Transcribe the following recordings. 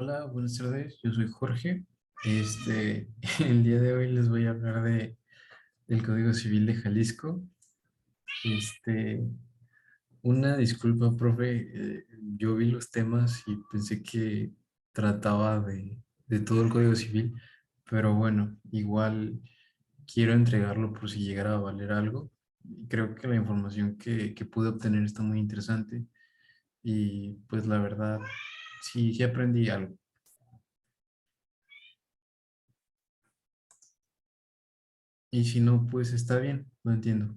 Hola, buenas tardes. Yo soy Jorge. El día de hoy les voy a hablar del Código Civil de Jalisco. Este, una disculpa, profe. Yo vi los temas y pensé que trataba de todo el Código Civil, pero bueno, igual quiero entregarlo por si llegara a valer algo. Creo que la información que pude obtener está muy interesante y pues la verdad, sí aprendí algo. Y si no, pues está bien, lo entiendo.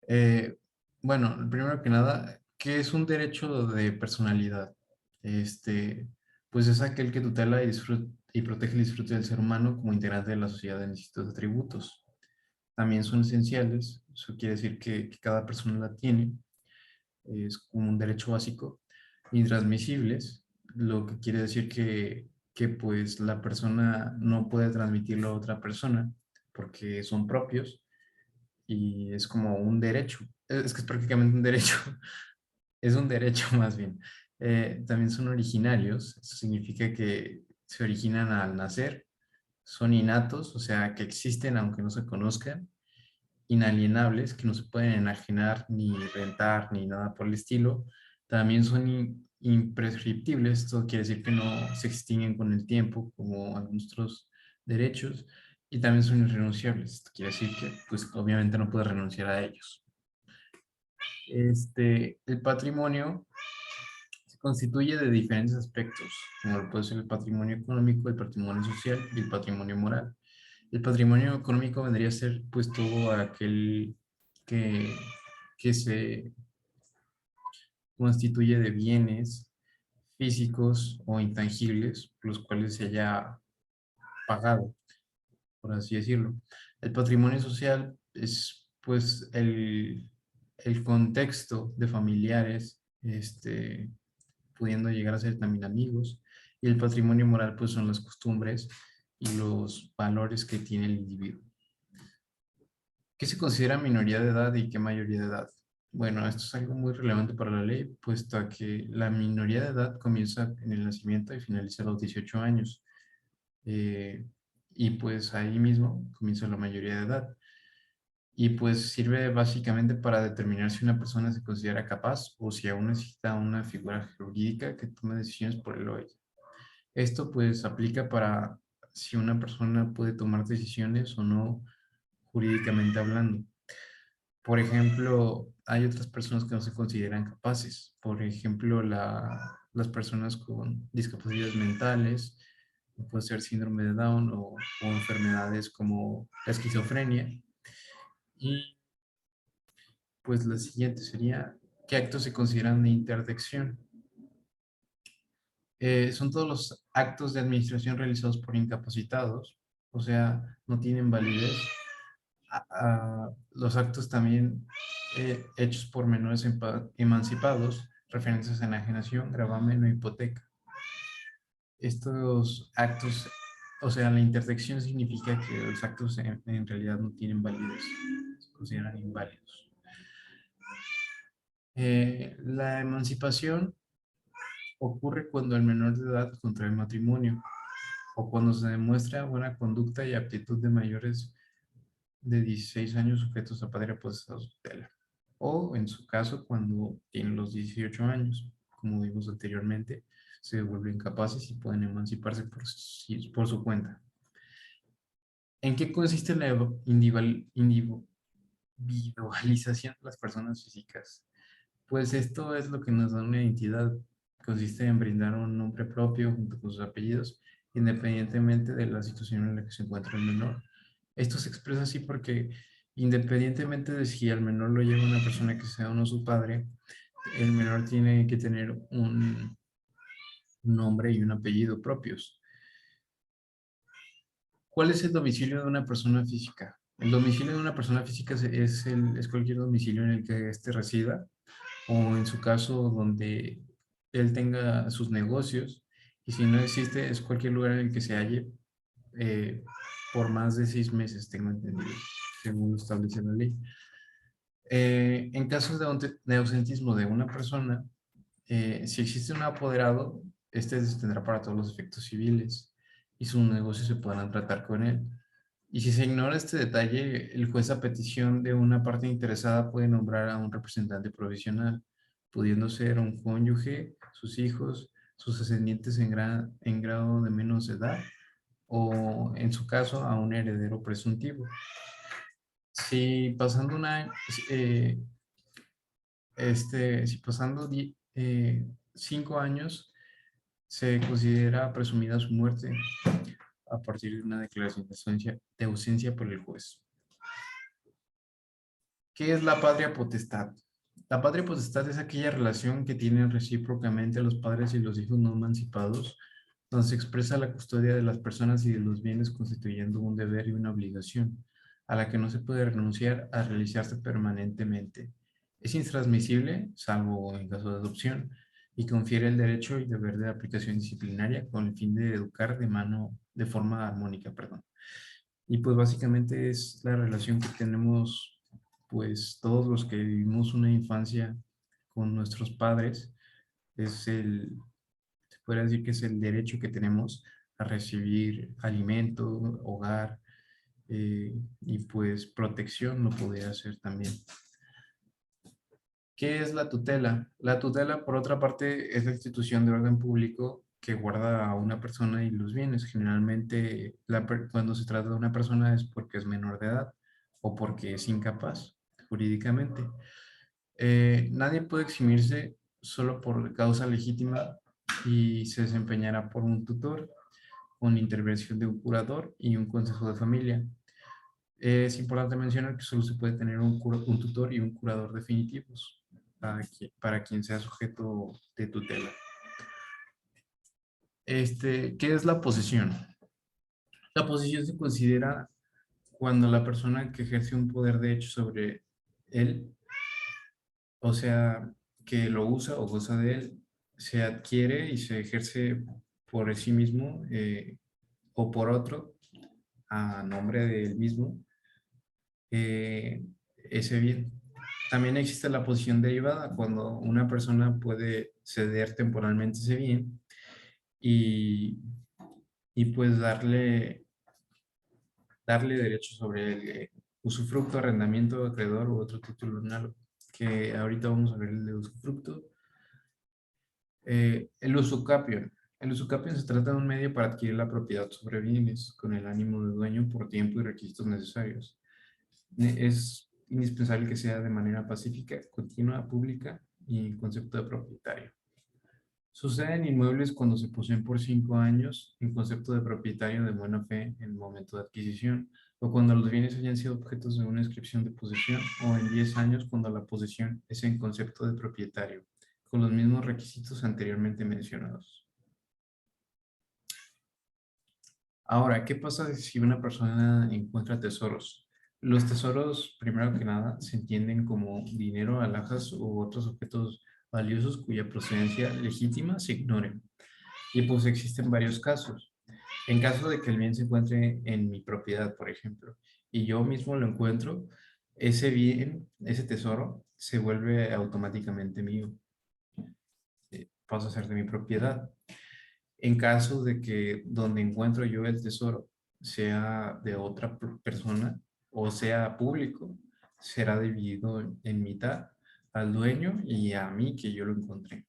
Eh, bueno, primero que nada, ¿qué es un derecho de personalidad? Este, pues es aquel que tutela y protege el disfrute del ser humano como integrante de la sociedad en distintos atributos. También son esenciales, eso quiere decir que cada persona la tiene, es como un derecho básico, intransmisibles, lo que quiere decir que pues la persona no puede transmitirlo a otra persona porque son propios y es como un derecho. Es que es prácticamente un derecho, es un derecho más bien. También son originarios, eso significa que se originan al nacer, son innatos, o sea, que existen aunque no se conozcan, inalienables, que no se pueden enajenar ni rentar ni nada por el estilo. También son imprescriptibles, esto quiere decir que no se extinguen con el tiempo como algunos otros derechos, y también son irrenunciables, esto quiere decir que pues obviamente no puedes renunciar a ellos. El patrimonio se constituye de diferentes aspectos, como lo puede ser el patrimonio económico, el patrimonio social y el patrimonio moral. El patrimonio económico vendría a ser pues todo aquel que, que se constituye de bienes físicos o intangibles, los cuales se haya pagado, por así decirlo. El patrimonio social es pues el contexto de familiares, pudiendo llegar a ser también amigos, y el patrimonio moral pues son las costumbres y los valores que tiene el individuo. ¿Qué se considera minoría de edad y qué mayoría de edad? Bueno, esto es algo muy relevante para la ley, puesto a que la minoría de edad comienza en el nacimiento y finaliza a los 18 años. Eh, y pues ahí mismo comienza la mayoría de edad. Y pues sirve básicamente para determinar si una persona se considera capaz o si aún necesita una figura jurídica que tome decisiones por él o ella. Esto pues aplica para si una persona puede tomar decisiones o no jurídicamente hablando. Por ejemplo, hay otras personas que no se consideran capaces. Por ejemplo, las personas con discapacidades mentales, puede ser síndrome de Down o enfermedades como la esquizofrenia. Y pues la siguiente sería, ¿qué actos se consideran de interdicción? Son todos los actos de administración realizados por incapacitados, o sea, no tienen validez. Los actos también hechos por menores emancipados, referencias a enajenación, gravamen o hipoteca. Estos actos, o sea, la interdicción significa que los actos en realidad no tienen validez, se consideran inválidos. La emancipación ocurre cuando el menor de edad contrae matrimonio o cuando se demuestra buena conducta y aptitud de mayores de 16 años sujetos a padre potestad o tutela. O en su caso, cuando tienen los 18 años, como vimos anteriormente, se vuelven incapaces y pueden emanciparse por su cuenta. ¿En qué consiste la individualización de las personas físicas? Pues esto es lo que nos da una identidad. Consiste en brindar un nombre propio junto con sus apellidos, independientemente de la situación en la que se encuentra el menor. Esto se expresa así porque independientemente de si al menor lo lleva una persona que sea o no su padre, el menor tiene que tener un nombre y un apellido propios. ¿Cuál es el domicilio de una persona física? El domicilio de una persona física es cualquier domicilio en el que éste resida o en su caso donde él tenga sus negocios, y si no existe es cualquier lugar en el que se halle eh, por más de 6 meses, tengo entendido, según lo establece la ley. En casos de ausentismo de una persona, si existe un apoderado, este se tendrá para todos los efectos civiles y sus negocios se podrán tratar con él. Y si se ignora este detalle, el juez a petición de una parte interesada puede nombrar a un representante provisional, pudiendo ser un cónyuge, sus hijos, sus ascendientes en grado de menos edad o, en su caso, a un heredero presuntivo. Si pasando eh, si pasando 5 años se considera presumida su muerte a partir de una declaración de ausencia por el juez. ¿Qué es la patria potestad? La patria potestad es aquella relación que tienen recíprocamente los padres y los hijos no emancipados, donde se expresa la custodia de las personas y de los bienes constituyendo un deber y una obligación, a la que no se puede renunciar a realizarse permanentemente. Es intransmisible, salvo en caso de adopción, y confiere el derecho y deber de aplicación disciplinaria con el fin de educar de forma armónica, perdón. Y pues básicamente es la relación que tenemos pues todos los que vivimos una infancia con nuestros padres, se puede decir que es el derecho que tenemos a recibir alimento, hogar y pues protección lo podría hacer también. ¿Qué es la tutela? La tutela, por otra parte, es la institución de orden público que guarda a una persona y los bienes. Generalmente, cuando se trata de una persona es porque es menor de edad o porque es incapaz jurídicamente. Nadie puede eximirse solo por causa legítima y se desempeñará por un tutor, con intervención de un curador y un consejo de familia. Es importante mencionar que solo se puede tener un tutor y un curador definitivos para quien sea sujeto de tutela. ¿Qué es la posesión? La posesión se considera cuando la persona que ejerce un poder de hecho sobre él, o sea, que lo usa o goza de él, se adquiere y se ejerce por sí mismo o por otro a nombre de él mismo eh, ese bien. También existe la posición derivada, cuando una persona puede ceder temporalmente ese bien y, y pues darle derecho sobre el usufructo, arrendamiento, acreedor u otro título análogo, que ahorita vamos a ver el de usufructo. El usucapio. El usucapio se trata de un medio para adquirir la propiedad sobre bienes con el ánimo de dueño por tiempo y requisitos necesarios. Es indispensable que sea de manera pacífica, continua, pública y en concepto de propietario. Sucede en inmuebles cuando se poseen por 5 años en concepto de propietario de buena fe en el momento de adquisición, o cuando los bienes hayan sido objetos de una inscripción de posesión, o en 10 años cuando la posesión es en concepto de propietario, con los mismos requisitos anteriormente mencionados. Ahora, ¿qué pasa si una persona encuentra tesoros? Los tesoros, primero que nada, se entienden como dinero, alhajas u otros objetos valiosos cuya procedencia legítima se ignore. Y pues existen varios casos. En caso de que el bien se encuentre en mi propiedad, por ejemplo, y yo mismo lo encuentro, ese bien, ese tesoro, se vuelve automáticamente mío. Pasa a ser de mi propiedad. En caso de que donde encuentro yo el tesoro sea de otra persona o sea público, será dividido en mitad al dueño y a mí que yo lo encontré.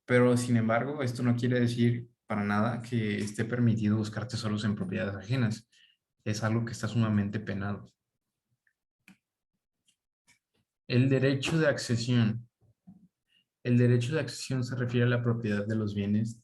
Pero sin embargo, esto no quiere decir para nada que esté permitido buscar tesoros en propiedades ajenas. Es algo que está sumamente penado. El derecho de accesión. El derecho de accesión se refiere a la propiedad de los bienes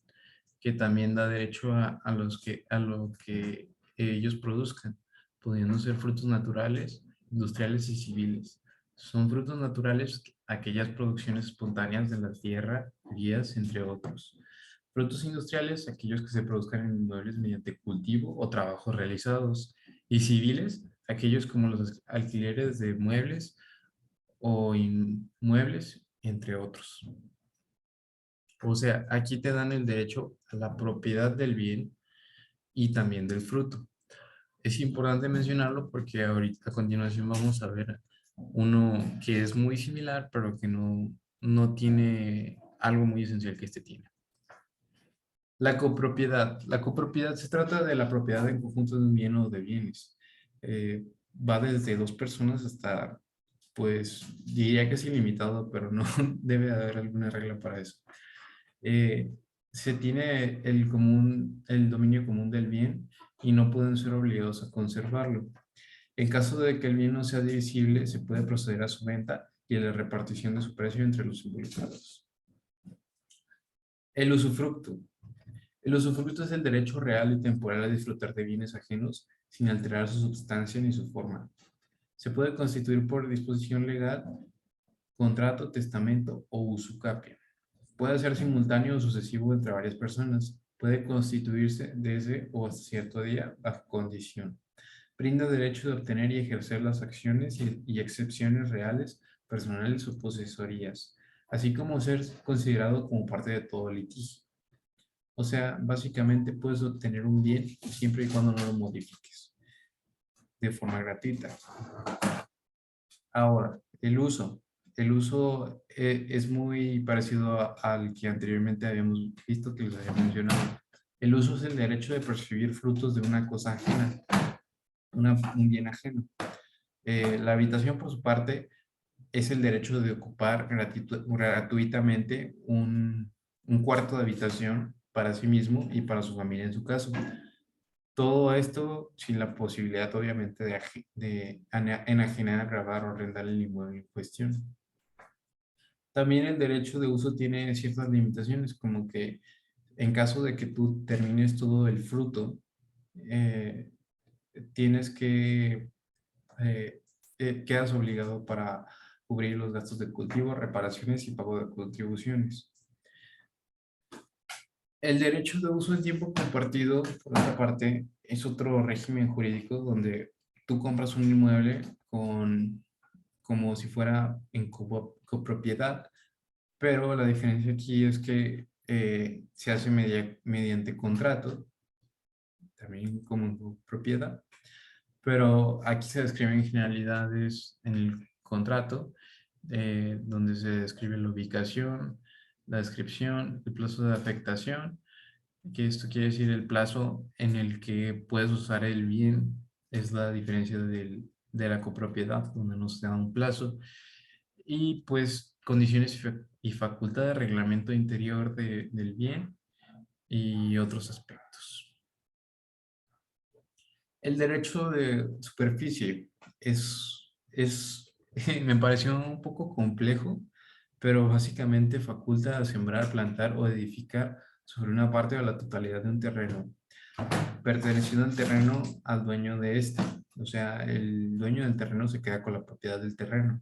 que también da derecho a lo que ellos produzcan, pudiendo ser frutos naturales, industriales y civiles. Son frutos naturales aquellas producciones espontáneas de la tierra, vías, entre otros. Frutos industriales, aquellos que se produzcan en inmuebles mediante cultivo o trabajos realizados. Y civiles, aquellos como los alquileres de muebles o inmuebles, entre otros. O sea, aquí te dan el derecho a la propiedad del bien y también del fruto. Es importante mencionarlo porque ahorita a continuación vamos a ver uno que es muy similar, pero que no tiene algo muy esencial que este tiene. La copropiedad. La copropiedad se trata de la propiedad en conjunto de un bien o de bienes. Va desde dos personas hasta, pues, diría que es ilimitado, pero no debe haber alguna regla para eso. Eh, Se tiene el dominio común del bien y no pueden ser obligados a conservarlo. En caso de que el bien no sea divisible, se puede proceder a su venta y a la repartición de su precio entre los involucrados. El usufructo. El usufructo es el derecho real y temporal a disfrutar de bienes ajenos sin alterar su sustancia ni su forma. Se puede constituir por disposición legal, contrato, testamento o usucapia. Puede ser simultáneo o sucesivo entre varias personas. Puede constituirse desde o hasta cierto día bajo condición. Brinda derecho de obtener y ejercer las acciones y excepciones reales, personales o posesorías, así como ser considerado como parte de todo litigio. O sea, básicamente puedes obtener un bien siempre y cuando no lo modifiques de forma gratuita. Ahora, el uso. El uso es muy parecido al que anteriormente habíamos visto que les había mencionado. El uso es el derecho de percibir frutos de una cosa ajena, un bien ajeno. La habitación, por su parte, es el derecho de ocupar gratuitamente un cuarto de habitación para sí mismo y para su familia en su caso. Todo esto sin la posibilidad, obviamente, de enajenar, grabar o arrendar el inmueble en cuestión. También el derecho de uso tiene ciertas limitaciones, como que en caso de que tú termines todo el fruto, eh, tienes que, eh, quedas obligado para cubrir los gastos de cultivo, reparaciones y pago de contribuciones. El derecho de uso en tiempo compartido, por otra parte, es otro régimen jurídico donde tú compras un inmueble como si fuera en copropiedad, pero la diferencia aquí es que se hace mediante contrato, también como en copropiedad, pero aquí se describen generalidades en el contrato, donde se describe la ubicación, la descripción, el plazo de afectación, que esto quiere decir el plazo en el que puedes usar el bien, es la diferencia de la copropiedad, donde no se da un plazo, y pues condiciones y facultad de reglamento interior del bien y otros aspectos. El derecho de superficie es me pareció un poco complejo, pero básicamente faculta a sembrar, plantar o edificar sobre una parte o la totalidad de un terreno, perteneciendo al terreno al dueño de este. O sea, el dueño del terreno se queda con la propiedad del terreno.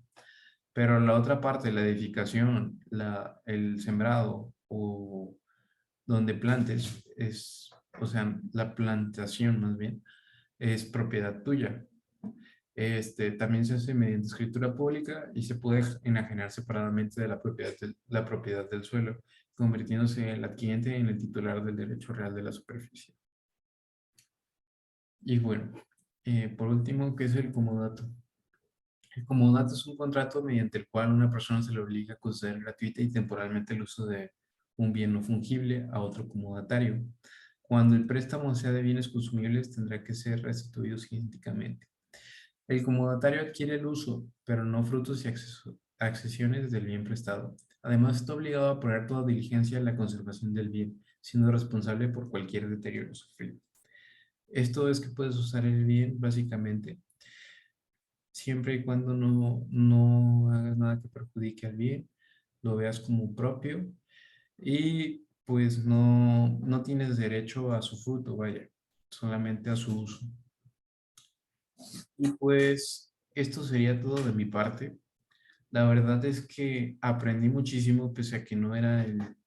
Pero la otra parte, la edificación, el sembrado o donde plantes, o sea, la plantación más bien, es propiedad tuya. También se hace mediante escritura pública y se puede enajenar separadamente de la propiedad del suelo, convirtiéndose el adquiriente en el titular del derecho real de la superficie. Y bueno, por último, ¿qué es el comodato? El comodato es un contrato mediante el cual una persona se le obliga a conceder gratuita y temporalmente el uso de un bien no fungible a otro comodatario. Cuando el préstamo sea de bienes consumibles, tendrá que ser restituidos idénticamente. El comodatario adquiere el uso, pero no frutos y accesiones del bien prestado. Además, está obligado a poner toda diligencia en la conservación del bien, siendo responsable por cualquier deterioro sufrido. Esto es que puedes usar el bien básicamente siempre y cuando no hagas nada que perjudique al bien, lo veas como propio y pues no tienes derecho a su fruto, vaya, solamente a su uso. Y pues esto sería todo de mi parte. La verdad es que aprendí muchísimo, pese a que no era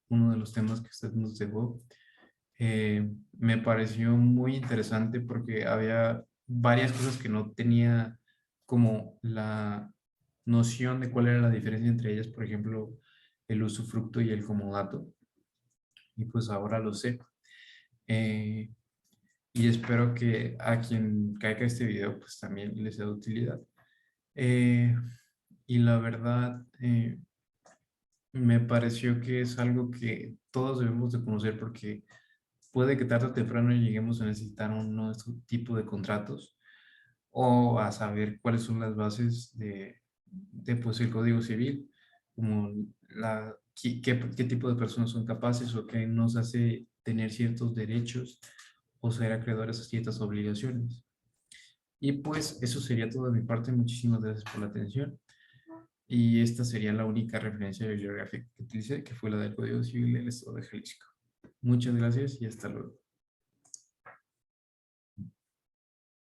uno de los temas que usted nos dejó. Me pareció muy interesante porque había varias cosas que no tenía como la noción de cuál era la diferencia entre ellas, por ejemplo, el usufructo y el comodato, y pues ahora lo sé. Eh, y espero que a quien caiga este video pues también les sea de utilidad. Eh, y la verdad, Me pareció que es algo que todos debemos de conocer porque puede que tarde o temprano lleguemos a necesitar un nuevo tipo de contratos o a saber cuáles son las bases de pues, el Código Civil, como qué tipo de personas son capaces o qué nos hace tener ciertos derechos o ser acreedores a ciertas obligaciones. Y pues eso sería todo de mi parte. Muchísimas gracias por la atención. Y esta sería la única referencia bibliográfica que utilicé, que fue la del Código Civil del Estado de Jalisco. Muchas gracias y hasta luego.